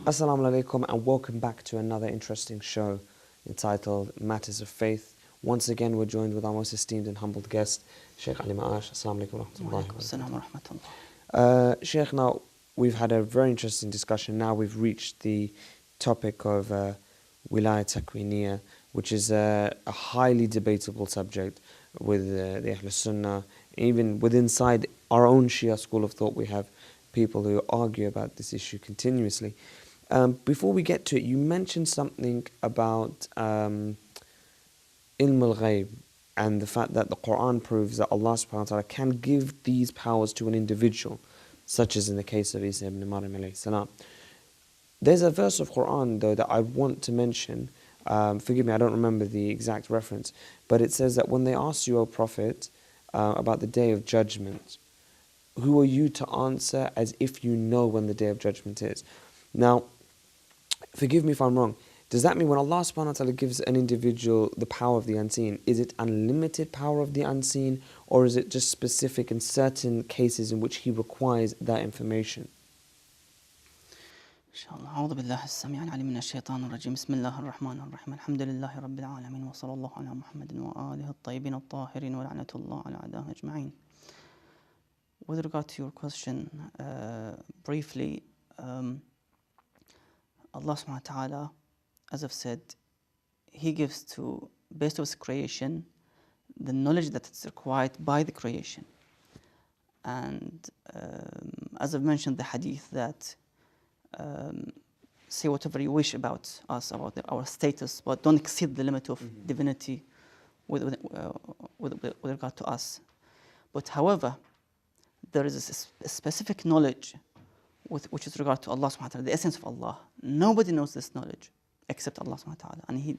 Assalamu alaikum and welcome back to another interesting show entitled Matters of Faith. Once again, we're joined with our most esteemed and humbled guest, Sheikh Ali Ma'ash. Assalamu alaikum wa rahmatullahi wa barakatuh. Sheikh, now we've had a very interesting discussion. Now we've reached the topic of Wilaya Takwiniya, which is a highly debatable subject with the Ahlul Sunnah. Even inside our own Shia school of thought, we have people who argue about this issue continuously. Before we get to it, you mentioned something about Ilm al-Ghayb and the fact that the Quran proves that Allah subhanahu wa ta'ala can give these powers to an individual, such as in the case of Isa ibn Maryam alayhi salam. There's a verse of Quran though that I want to mention. Forgive me, I don't remember the exact reference, but it says that when they ask you, O Prophet, about the Day of Judgment, who are you to answer as if you know when the Day of Judgment is? Now, forgive me if I'm wrong. Does that mean when Allah subhanahu wa ta'ala gives an individual the power of the unseen, is it unlimited power of the unseen, or is it just specific in certain cases in which He requires that information? inshallah. أعوذ بالله السميع العليم من الشيطان الرجيم. بسم الله الرحمن الرحيم. الحمد لله رب العالمين وصلى الله على محمد وآله الطيبين الطاهرين ولعنة الله على أعدائه أجمعين. With regard to your question, briefly, Allah subhanahu wa ta'ala, as I've said, He gives to, based on His creation, the knowledge that is required by the creation. And as I've mentioned the hadith that say whatever you wish about us, about our status, but don't exceed the limit of divinity with regard to us. But however, there is a specific knowledge which is regard to Allah subhanahu wa ta'ala, the essence of Allah. Nobody knows this knowledge except Allah subhanahu wa ta'ala.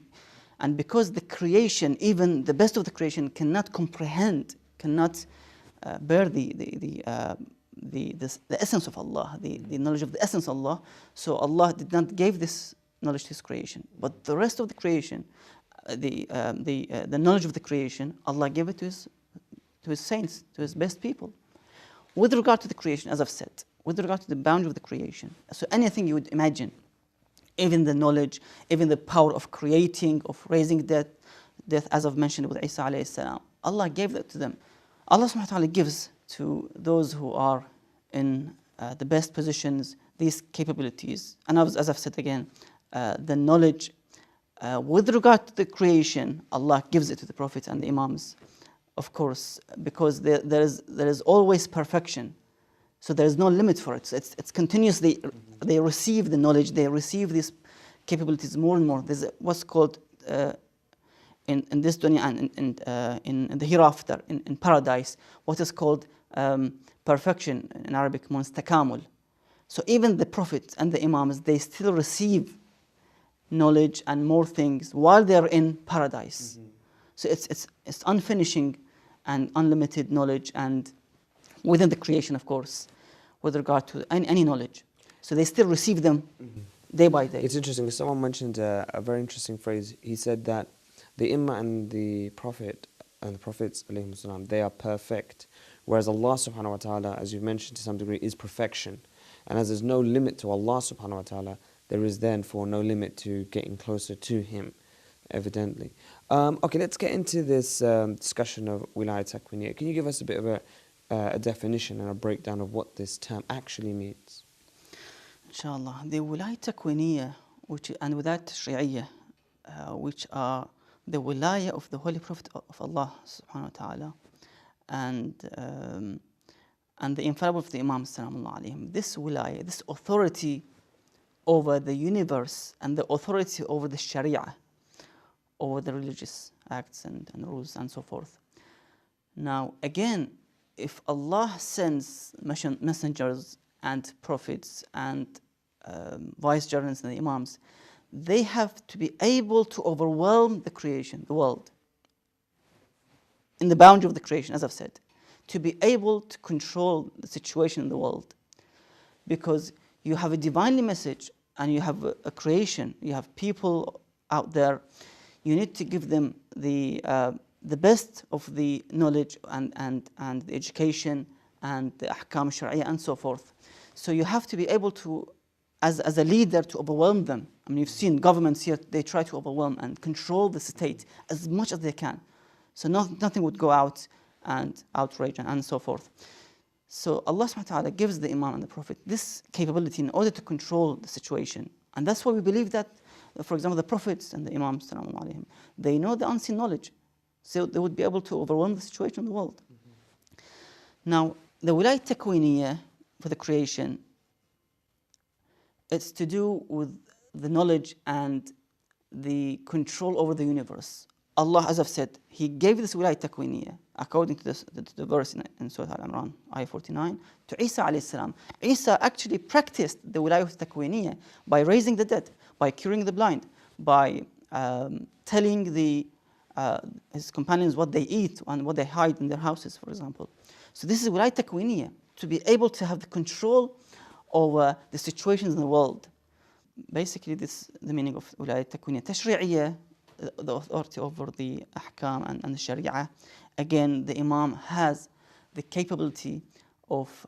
And because the creation, even the best of the creation, cannot comprehend, cannot bear the essence of Allah, the knowledge of the essence of Allah, so Allah did not give this knowledge to His creation. But the rest of the creation, the knowledge of the creation, Allah gave it to His saints, to His best people. With regard to the creation, as I've said, with regard to the boundary of the creation, so anything you would imagine, even the knowledge, even the power of creating, of raising death, as I've mentioned with Isa alayhi salam, Allah gave that to them. Allah subhanahu wa ta'ala gives to those who are in the best positions these capabilities. And as I've said again, the knowledge with regard to the creation, Allah gives it to the Prophets and the Imams, of course, because there is always perfection. So there is no limit for it. So it's continuously, they receive the knowledge, they receive these capabilities more and more. There's what's called in this dunya and in the hereafter, in paradise, what is called perfection, in Arabic means takamul. So even the prophets and the imams, they still receive knowledge and more things while they're in paradise. So it's unfinishing and unlimited knowledge, and within the creation, of course, with regard to any knowledge. So they still receive them day by day. It's interesting because someone mentioned a very interesting phrase. He said that the Imam and the Prophet and the Prophets, they are perfect, whereas Allah subhanahu wa ta'ala, as you've mentioned to some degree, is perfection. And as there's no limit to Allah subhanahu wa ta'ala, there is therefore no limit to getting closer to Him, evidently. Okay, let's get into this discussion of Wilaya Takwiniya. Can you give us a bit of a definition and a breakdown of what this term actually means? Inshallah, the Wilaya Takwiniya, and without Tashri'iyya, which are the wilaya of the Holy Prophet of Allah subhanahu wa ta'ala, and the infallible of the Imam sallallahu alayhim. This wilaya, this authority over the universe and the authority over the Sharia, over the religious acts and rules and so forth. Now again, if Allah sends messengers and prophets and vicegerents and the imams, they have to be able to overwhelm the creation, the world, in the boundary of the creation, as I've said, to be able to control the situation in the world. Because you have a divinely message and you have a creation, you have people out there, you need to give them the best of the knowledge and the education and the ahkam shari'ah and so forth. So you have to be able to as a leader to overwhelm them. I mean, you've seen governments here, they try to overwhelm and control the state as much as they can. So nothing would go out and outrage and so forth. So Allah subhanahu wa ta'ala gives the Imam and the Prophet this capability in order to control the situation. And that's why we believe that, for example, the Prophets and the Imams, salamu alayhim, they know the unseen knowledge. So they would be able to overwhelm the situation in the world. Now, the wilayat takwiniyya for the creation, it's to do with the knowledge and the control over the universe. Allah, as I've said, He gave this wilayat takwiniyya, according to the verse in Surah Al-Imran, ayah 49, to Isa alayhi salam. Isa actually practiced the wilayat takwiniyya by raising the dead, by curing the blind, by telling his companions what they eat and what they hide in their houses, for example. So this is wilayat takwiniyya, to be able to have the control over the situations in the world. Basically, this is the meaning of wilayat takwiniyya. Tashri'iyya, the authority over the ahkam and the sharia. Again, the Imam has the capability of,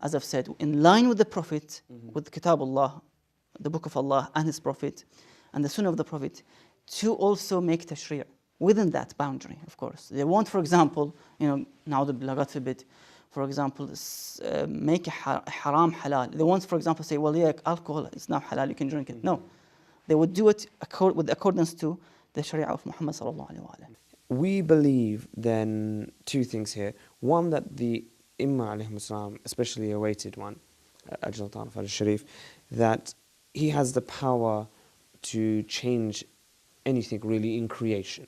as I've said, in line with the Prophet, with Kitabullah, the Book of Allah and His Prophet, and the Sunnah of the Prophet, to also make tashri' within that boundary, of course. They want, for example, na'udhu God forbid, for example, make a haram halal. They want, for example, say, well, yeah, alcohol is now halal, you can drink it. No. They would do it with accordance to the Sharia of Muhammad sallallahu alaihi wasallam. We believe then two things here. One, that the Imam alayhi salam, especially a awaited one, Ajal Ta'ala al-Sharif, that he has the power to change anything really in creation.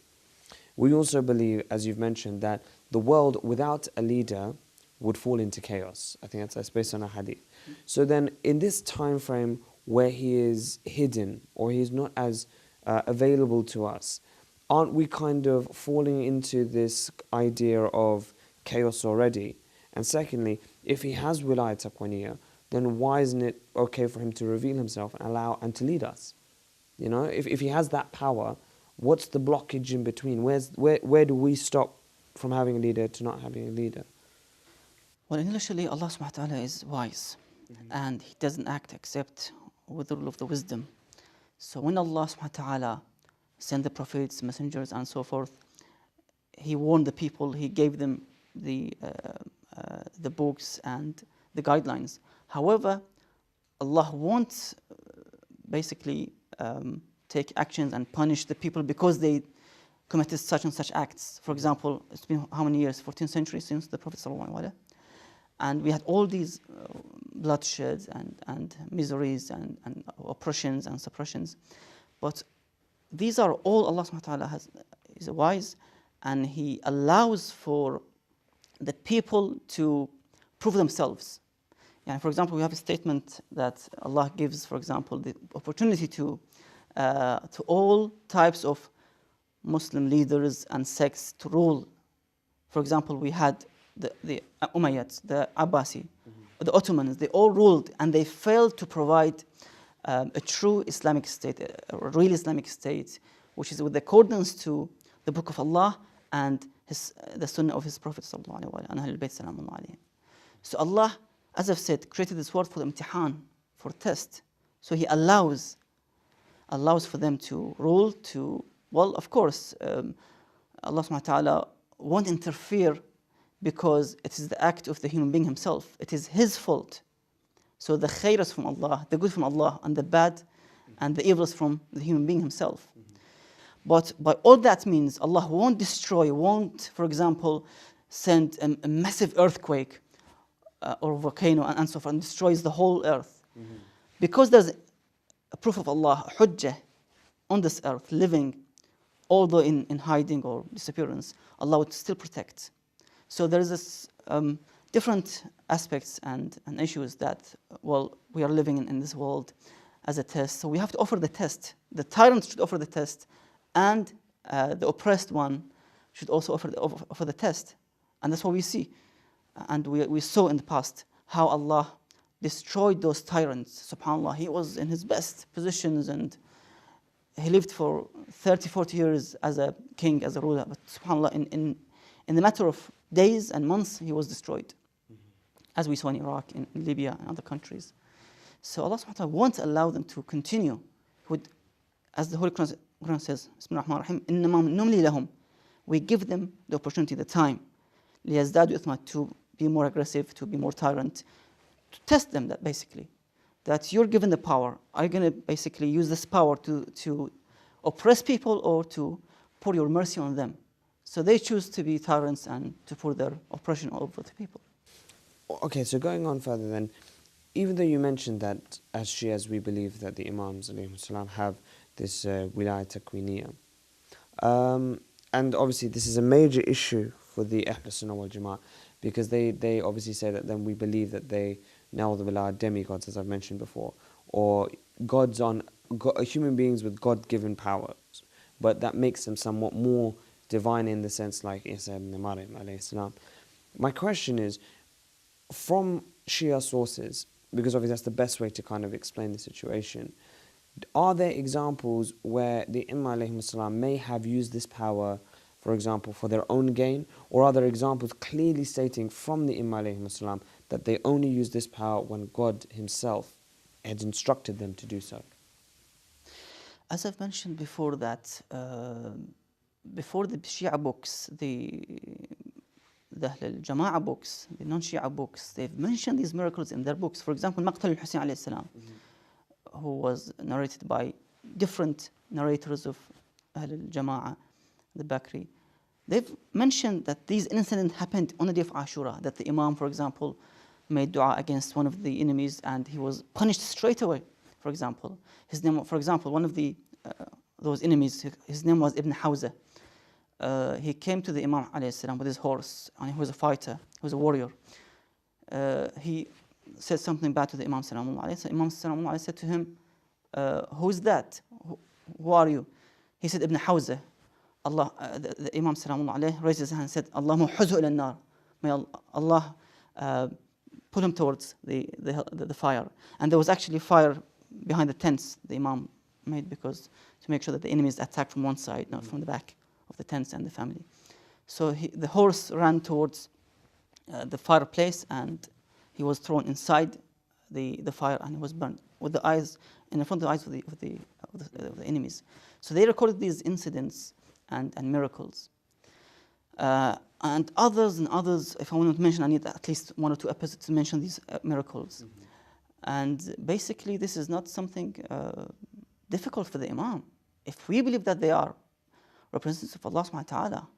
We also believe, as you've mentioned, that the world without a leader would fall into chaos. I think that's based on a hadith. So then, in this time frame where he is hidden or he's not as available to us, aren't we kind of falling into this idea of chaos already? And secondly, if he has wilayat taqwaniyya, then why isn't it okay for him to reveal himself and allow and to lead us? If he has that power, what's the blockage in between? Where do we stop from having a leader to not having a leader? Well, initially, Allah subhanahu wa ta'ala is wise, and He doesn't act except with the rule of the wisdom. So when Allah subhanahu wa ta'ala sent the prophets, messengers, and so forth, He warned the people, He gave them the books and the guidelines. However, Allah won't basically take actions and punish the people because they committed such and such acts. For example, it's been how many years? 14th century since the Prophet sallallahu alaihi wasallam. And we had all these bloodsheds and miseries and oppressions and suppressions. But these are all Allah subhanahu wa ta'ala is wise, and He allows for the people to prove themselves. Yeah, for example, we have a statement that Allah gives, for example, the opportunity to all types of Muslim leaders and sects to rule. For example, we had the Umayyads, the Abbasi, the Ottomans. They all ruled, and they failed to provide a true Islamic state, a real Islamic state, which is with accordance to the Book of Allah and the Sunnah of His Prophet sallallahu alaihi wasallam and Ahlul-Bait salamun alayhim. So Allah, as I've said, created this world for imtihan, for test. So He allows for them to rule, of course, Allah subhanahu wa ta'ala won't interfere because it is the act of the human being himself. It is his fault. So the khair is from Allah, the good from Allah, and the bad and the evil is from the human being himself. But by all that means, Allah won't destroy, for example, send a massive earthquake or volcano and so forth, and destroys the whole earth. Because there's a proof of Allah, a hujjah, on this earth, living, although in hiding or disappearance, Allah would still protect. So there is this different aspects and issues that, we are living in this world as a test. So we have to offer the test. The tyrant should offer the test, and the oppressed one should also offer the test. And that's what we see. And we saw in the past how Allah destroyed those tyrants. SubhanAllah, he was in his best positions, and he lived for 30, 40 years as a king, as a ruler. But SubhanAllah, in the matter of days and months, he was destroyed. As we saw in Iraq, in Libya, and other countries. So Allah subhanahu wa ta'ala won't allow them to continue. As the Holy Quran says, Bismillahir-Rahmanir-Rahim, إِنَّمَا نُمْلِي لَهُمْ. We give them the opportunity, the time, لِيَزْدَادُوا إِثْمًا, to be more aggressive, to be more tyrant, to test them, that basically. That you're given the power. Are you going to basically use this power to oppress people or to pour your mercy on them? So they choose to be tyrants and to pour their oppression over the people. Okay, so going on further then, even though you mentioned that as Shias we believe that the Imams ﷺ have this wilayah takwiniya, and obviously this is a major issue for the Ahlul Sunnah wal Jama'ah, because they obviously say that then we believe that they now the wilayah demigods, as I've mentioned before, or gods human beings with God-given powers, but that makes them somewhat more divine in the sense like Isa ibn Maryam alayhi salam. My question is, from Shia sources, because obviously that's the best way to kind of explain the situation, are there examples where the Imam alayhi salam may have used this power, for example, for their own gain, or are there examples clearly stating from the Imam alayhi salam that they only use this power when God himself had instructed them to do so? As I've mentioned before that, before the Shia books, the Jama'ah books, the non-Shia books, they've mentioned these miracles in their books. For example, Maqtal al-Hussein alayhi salam, who was narrated by different narrators of Jama'ah, the Bakri. They've mentioned that these incidents happened on the day of Ashura, that the Imam, for example, made dua against one of the enemies and he was punished straight away. For example, his name, for example, one of those enemies, his name was Ibn Hawza. He came to the Imam alayhi salam with his horse, and he was a fighter, he was a warrior. He said something bad to the Imam sallallahu alayhi. So Imam sallallahu alayhi said to him, "Who's that? Who are you?" He said, "Ibn Hawza." The Imam sallallahu alayhi raised his hand and said, "Allahumma huzhu ila an-nar." May Allah pull him towards the fire. And there was actually fire behind the tents the Imam made, because to make sure that the enemies attack from one side, not from the back of the tents and the family. So the horse ran towards the fireplace and he was thrown inside the fire and he was burned with the eyes in front of the eyes of the enemies. So they recorded these incidents and miracles. And others, if I want to mention, I need at least one or two episodes to mention these miracles. And basically this is not something difficult for the Imam. If we believe that they are representatives of Allah subhanahu wa ta'ala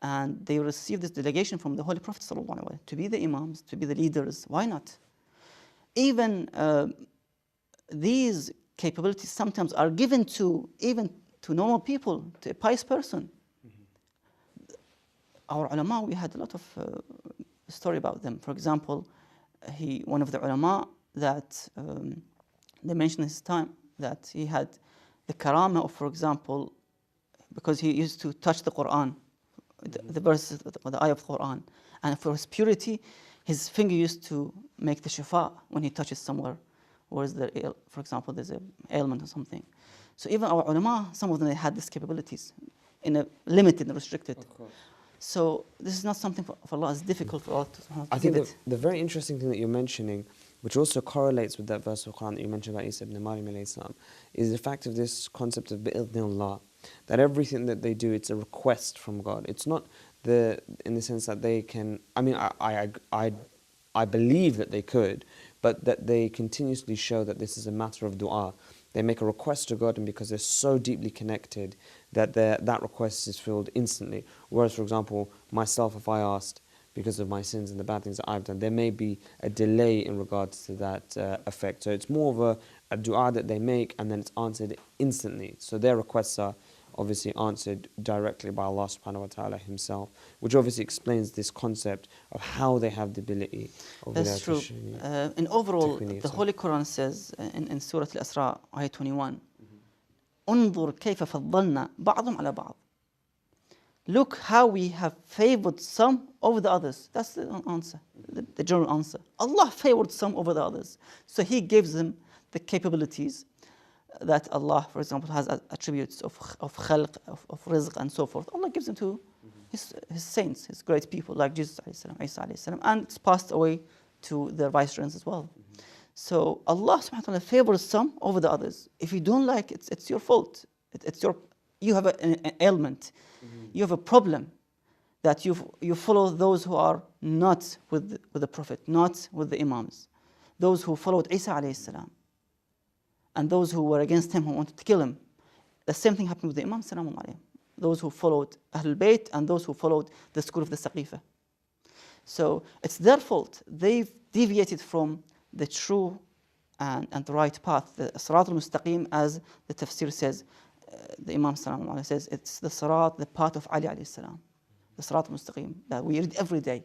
and they receive this delegation from the Holy Prophet sallallahu alaihi wasallam to be the Imams, to be the leaders, why not? Even these capabilities sometimes are given even to normal people, to a pious person. Our ulama, we had a lot of story about them. For example, one of the ulama that they mentioned his time that he had the karama of, for example, because he used to touch the Quran, the verses, the ayah of the Quran, and for his purity, his finger used to make the shifa when he touches somewhere, where is there, for example, there's an ailment or something. So even our ulama, some of them, they had these capabilities in a limited and restricted. So this is not something for Allah. It's difficult for Allah to I think the very interesting thing that you're mentioning, which also correlates with that verse of Quran that you mentioned about Isa ibn Maryam alayhi salam, is the fact of this concept of bi'idhnillah, that everything that they do, it's a request from God. It's not in the sense that they can, I mean, I believe that they could, but that they continuously show that this is a matter of dua. They make a request to God, and because they're so deeply connected, that that request is filled instantly. Whereas, for example, myself, if I asked, because of my sins and the bad things that I've done, there may be a delay in regards to that effect. So it's more of a dua that they make, and then it's answered instantly. So their requests are obviously answered directly by Allah subhanahu wa ta'ala himself, which obviously explains this concept of how they have the ability of That's true. And overall, the Holy Quran says in Surah Al-Isra, ayah 21, انظر كيف فضلنا بعضهم على بعض. Look how we have favored some over the others. That's the answer, the general answer. Allah favored some over the others. So He gives them the capabilities that Allah, for example, has attributes of khalq, of rizq, and so forth. Allah gives them to His saints, His great people, like Jesus alayhi salam, Isa alayhi salam, and it's passed away to their vicegerents as well. So Allah subhanahu wa ta'ala favors some over the others. If you don't like it, it's your fault. You have an ailment. You have a problem that you follow those who are not with the Prophet, not with the Imams. Those who followed Isa alayhi salam. And those who were against him, who wanted to kill him. The same thing happened with the Imam salamun alayhim. Those who followed Ahlul-Bait and those who followed the school of the Saqifa. So it's their fault. They've deviated from the true and the right path. The Sirat al-Mustaqim, as the tafsir says, the Imam salamun alayhi says, it's the Sirat, the path of Ali alayhi salam. The Sirat al-Mustaqim that we read every day.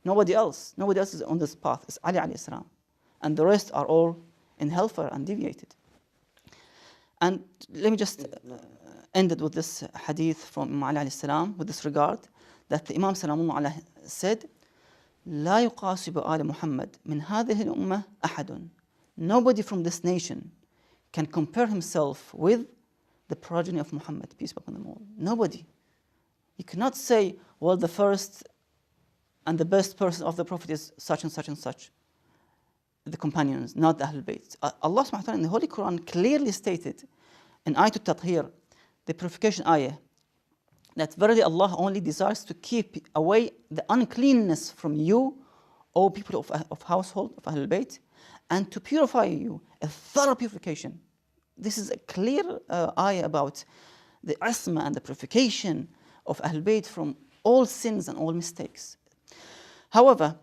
Nobody else is on this path. It's Ali alayhi salam. And the rest are all in hellfire and deviated. And let me just end it with this hadith from Imam Ali alayhi salam with this regard, that the Imam salamun alayhi said, لا يقاس بآل محمد من هذه الأمة أحد. Nobody from this nation can compare himself with the progeny of Muhammad, peace be upon them all. Nobody. You cannot say, well, the first and the best person of the Prophet is such and such and such. The companions, not the Ahlul-Bait. Allah subhanahu wa ta'ala in the Holy Quran clearly stated in Ayatul Tathir, the purification ayah, that verily Allah only desires to keep away the uncleanness from you, O people of household of Ahlul-Bayt, and to purify you, a thorough purification. This is a clear ayah about the asma and the purification of Ahlul-Bayt from all sins and all mistakes. However,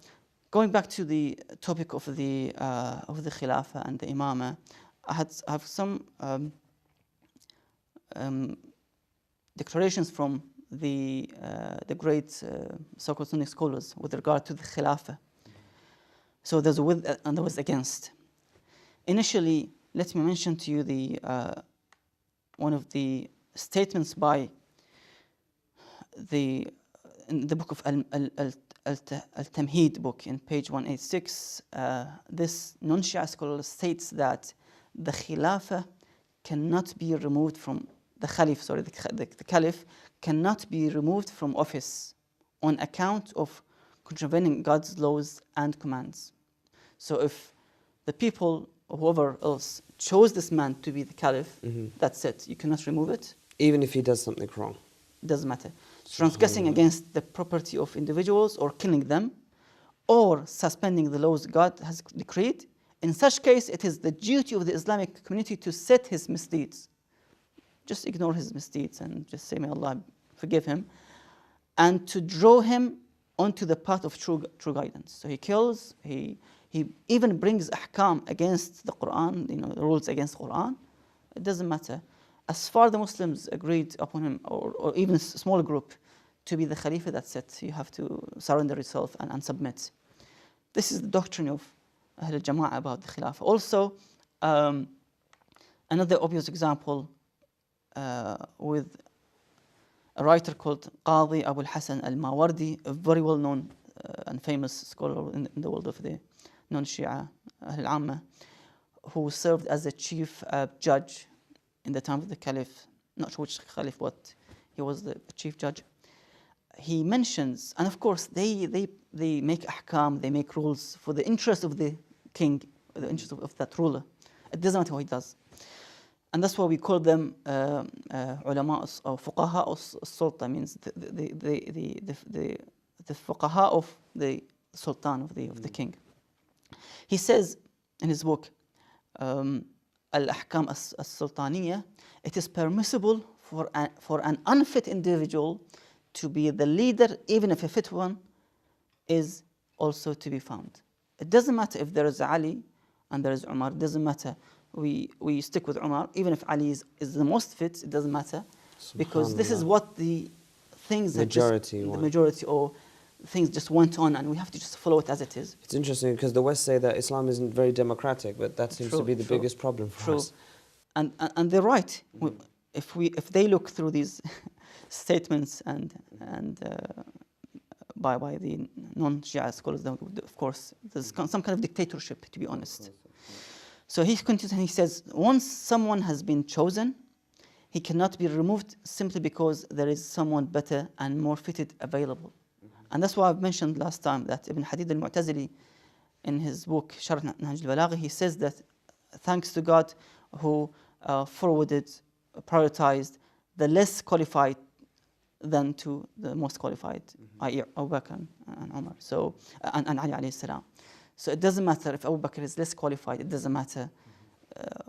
going back to the topic of the Khilafah and the Imamah, I have some declarations from the great so-called Sunni scholars with regard to the Khilafah. So there's a with and there was against. Initially, let me mention to you the one of the statements by in the book of Al-Tamheed book in page 186. This non-Shia scholar states that the Khilafah cannot be removed from the Caliph cannot be removed from office on account of contravening God's laws and commands. So if the people or whoever else chose this man to be the Caliph, that's it. You cannot remove it. Even if he does something wrong? It doesn't matter. Transgressing against the property of individuals or killing them or suspending the laws God has decreed. In such case, it is the duty of the Islamic community to set his misdeeds. Just ignore his misdeeds and just say, may Allah forgive him. And to draw him onto the path of true guidance. So he kills, he even brings ahkam against the Quran, the rules against Quran. It doesn't matter. As far as the Muslims agreed upon him, or even a small group, to be the Khalifa, that's it. You have to surrender yourself and submit. This is the doctrine of Ahl al-Jama'ah about the Khilafah. Also, another obvious example with a writer called Qadi Abu al-Hasan al-Mawardi, a very well-known and famous scholar in the world of the non-Shia, Ahl al-Amma, who served as a chief judge in the time of the Caliph. Not sure which Caliph, but he was the chief judge. He mentions, and of course they make ahkam, they make rules for the interest of the king, the interest of that ruler. It doesn't matter what he does. And that's why we call them ulama or fuqaha al-sulta, means the fuqaha of the sultan, of the king. He says in his book, Al-Ahkam al-Sultaniyya, it is permissible for an unfit individual to be the leader, even if a fit one is also to be found. It doesn't matter if there is Ali and there is Umar, it doesn't matter. We stick with Umar, even if Ali is the most fit, it doesn't matter. Because this is what the things majority or things just went on, and we have to just follow it as it is. It's interesting because the West say that Islam isn't very democratic, but that seems to be the biggest problem for us. And they're right. If they look through these statements and by the non-Shia scholars, of course, there's some kind of dictatorship, to be honest. So he continues and he says, once someone has been chosen, he cannot be removed simply because there is someone better and more fitted available. And that's why I've mentioned last time that Ibn Hadid al-Mu'tazili, in his book Sharh Nahj al-Balagha, he says that thanks to God who forwarded, prioritized the less qualified than to the most qualified, i.e. Abu Bakr and Umar, so, and Ali alayhi salam. So it doesn't matter if Abu Bakr is less qualified, it doesn't matter.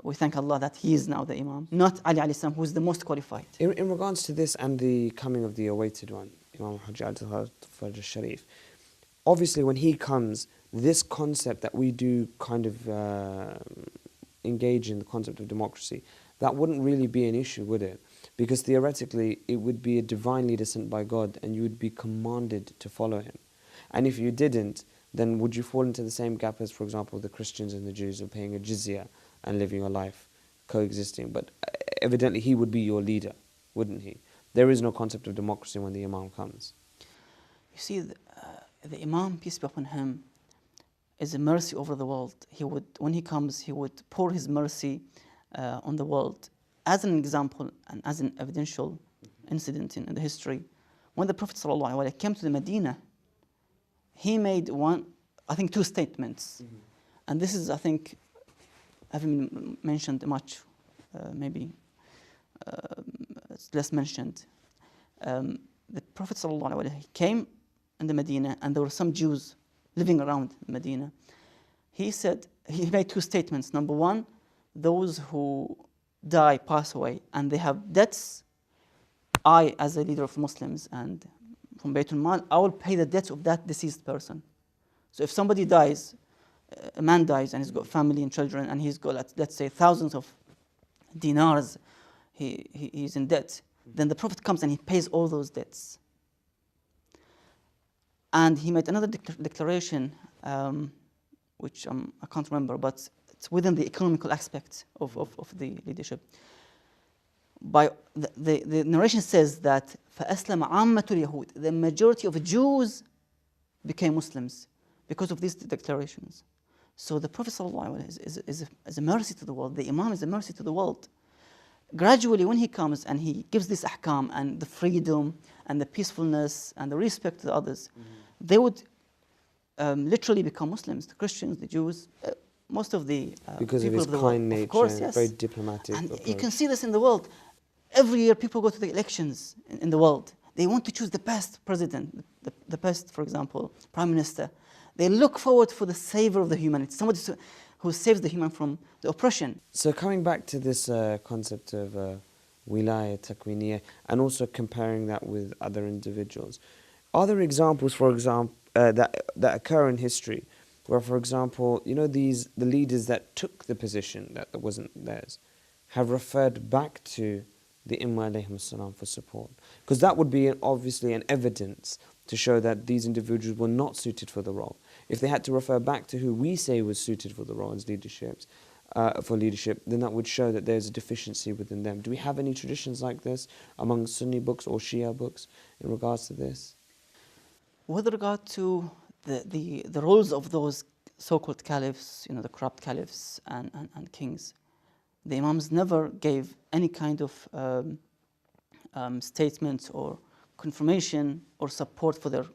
We thank Allah that he is now the Imam, not Ali alayhi salam, who is the most qualified. In regards to this and the coming of the awaited one, Imam Hujjat al-Sharif, obviously when he comes, this concept that we do kind of engage in, the concept of democracy, that wouldn't really be an issue, would it? Because theoretically, it would be a divine leader sent by God and you would be commanded to follow him. And if you didn't, then would you fall into the same gap as, for example, the Christians and the Jews are paying a jizya and living a life coexisting? But evidently he would be your leader, wouldn't he? There is no concept of democracy when the Imam comes. You see, the Imam, peace be upon him, is a mercy over the world. He would, when he comes, he would pour his mercy on the world. As an example and as an evidential incident in the history, when the Prophet ﷺ came to the Medina, he made two statements. And this is, I think, haven't been mentioned much, maybe it's less mentioned. The Prophet ﷺ, he came in the Medina and there were some Jews living around Medina. He said, he made two statements. Number one, those who die, pass away, and they have debts, I, as a leader of Muslims and from Baytul Mal, I will pay the debts of that deceased person. So if somebody dies, a man dies and he's got family and children and he's got, let's say, thousands of dinars, he's in debt, then the Prophet comes and he pays all those debts. And he made another declaration, which I can't remember, but it's within the economical aspect of the leadership. By the narration says that فَأَسْلَمَ عَامَّةُ الْيَهُودِ, the majority of Jews became Muslims because of these declarations. So the Prophet ﷺ is a mercy to the world. The Imam is a mercy to the world. Gradually, when he comes and he gives this ahkam and the freedom and the peacefulness and the respect to the others, they would literally become Muslims. The Christians, the Jews, most of the because people of his kind nature, of course, yes. very diplomatic and approach. You can see this in the world. Every year people go to the elections in the world. They want to choose the best president, the best, for example, prime minister. They look forward for the savior of the humanity, somebody who saves the human from the oppression. So coming back to this concept of wilaya, takwiniya, and also comparing that with other individuals, are there examples, for example, that occur in history where, for example, the leaders that took the position that wasn't theirs have referred back to the Imam alayhim salam for support? Because that would be obviously an evidence to show that these individuals were not suited for the role. If they had to refer back to who we say was suited for the role as leadership, then that would show that there's a deficiency within them. Do we have any traditions like this among Sunni books or Shia books in regards to this? With regard to the roles of those so-called caliphs, the corrupt caliphs and kings, the Imams never gave any kind of statement or confirmation or support for their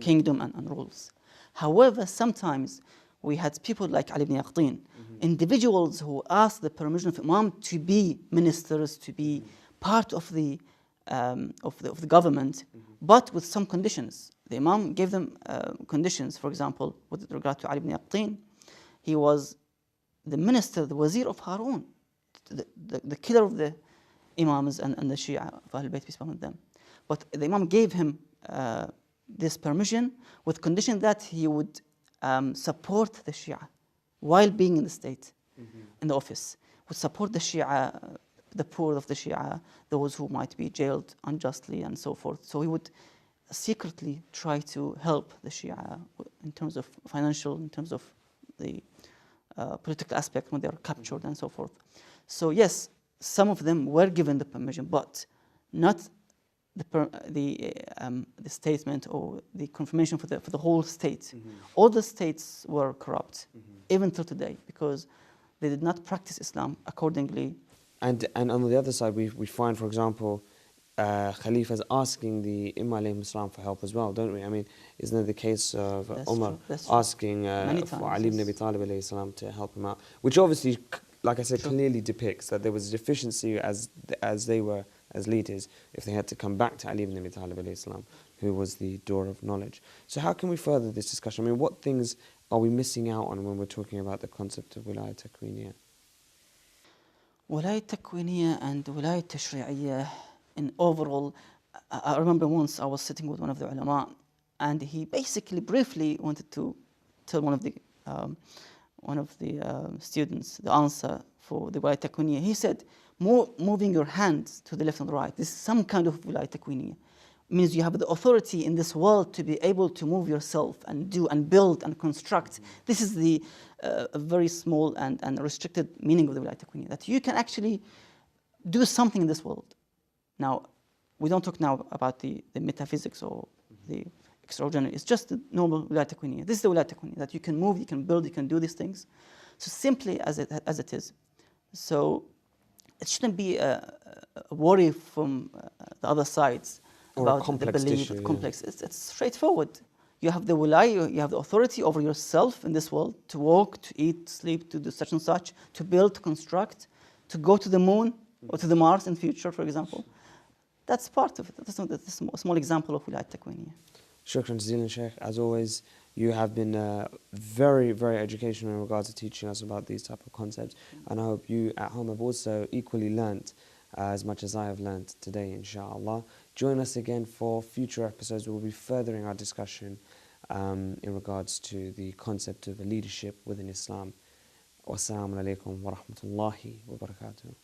kingdom and rules. However, sometimes we had people like Ali ibn Yaqtin, individuals who asked the permission of Imam to be ministers, to be part of the government, but with some conditions. The Imam gave them conditions. For example, with regard to Ali ibn Yaqtin, he was the minister, the wazir of Harun, the killer of the Imams and the Shia of Ahlul-Bait, peace be upon them. But the Imam gave him this permission with condition that he would support the Shia while being in the state, in the office, would support the Shia, the poor of the Shia, those who might be jailed unjustly and so forth. So he would secretly try to help the Shia in terms of financial, in terms of the political aspect when they are captured and so forth. So yes, some of them were given the permission, but not the statement or the confirmation for the whole state. All the states were corrupt, even till today, because they did not practice Islam accordingly. And on the other side, we find, for example, Khalifas asking the Imam alayhi salam for help as well, don't we? I mean, isn't it the case of Umar asking for Ali ibn Abi Talib alayhi salam to help him out? Which obviously, like I said, clearly depicts that there was a deficiency as they were as leaders, if they had to come back to Ali ibn Abi Talib alayhi salam, who was the door of knowledge. So how can we further this discussion? I mean, what things are we missing out on when we're talking about the concept of wilayah takwiniyah? Wilayah takwiniyah and wilayah tashri'iyah in overall, I remember once I was sitting with one of the ulama, and he basically briefly wanted to tell one of the students the answer for the wilayah takwiniyah. He said, moving your hands to the left and right, this is some kind of wilayah takwiniyah. Means you have the authority in this world to be able to move yourself and do and build and construct. This is the very small and restricted meaning of the wilayah takwiniyah, that you can actually do something in this world. Now, we don't talk now about the metaphysics or the extraordinary. It's just the normal wilayah takwiniyah. This is the wilayah takwiniyah, that you can move, you can build, you can do these things. So simply as it is. So it shouldn't be a worry from the other sides about the belief, complex. It's straightforward. You have the wilayah, you have the authority over yourself in this world to walk, to eat, sleep, to do such and such, to build, to construct, to go to the moon or to the Mars in future, for example. That's part of it. That's a small example of wilayah takwiniyah. Shukran jazilan, Sheikh. As always, you have been very, very educational in regards to teaching us about these type of concepts. And I hope you at home have also equally learnt as much as I have learnt today, inshallah. Join us again for future episodes. We'll be furthering our discussion in regards to the concept of leadership within Islam. Wassalamu alaikum wa rahmatullahi wa barakatuh.